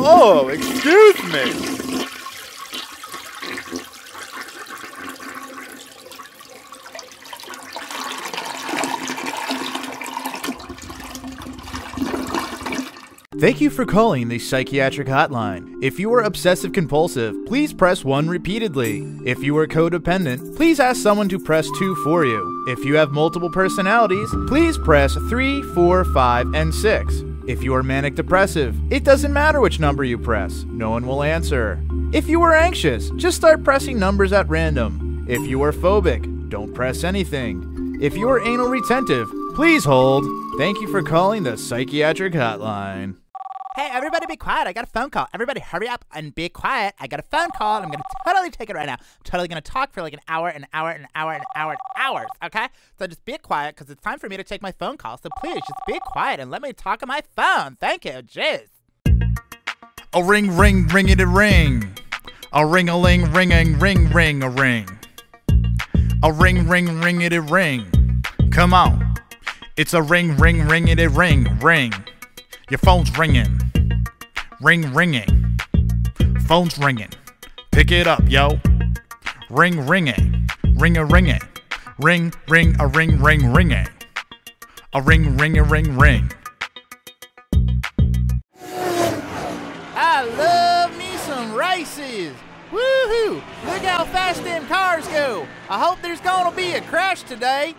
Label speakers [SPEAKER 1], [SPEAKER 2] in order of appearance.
[SPEAKER 1] Oh, excuse me.
[SPEAKER 2] Thank you for calling the psychiatric hotline. If you are obsessive compulsive, please press 1 repeatedly. If you are codependent, please ask someone to press 2 for you. If you have multiple personalities, please press 3, 4, 5, and 6. If you are manic depressive, it doesn't matter which number you press. No one will answer. If you are anxious, just start pressing numbers at random. If you are phobic, don't press anything. If you are anal retentive, please hold. Thank you for calling the psychiatric hotline.
[SPEAKER 3] Hey, everybody be quiet. I got a phone call. Everybody hurry up and be quiet. I got a phone call, and I'm going to totally take it right now. I'm totally going to talk for like an hours, okay? So just be quiet, because it's time for me to take my phone call. So please, just be quiet and let me talk on my phone. Thank you. Jeez.
[SPEAKER 2] A ring, ring, ringity ring. A ring-a-ling, ring-a-ring, ring-a-ring. A ring, ring, ringity ring. Come on. It's a ring, ring, ringity ring, ring. Your phone's ringing. Ring, ringing. Phone's ringing. Pick it up, yo. Ring, ringing. Ring-a-ringing. Ring, ring, a ring, ring, ringing. A ring, ring-a-ring, ring.
[SPEAKER 3] I love me some races. Woohoo! Look how fast them cars go. I hope there's gonna be a crash today.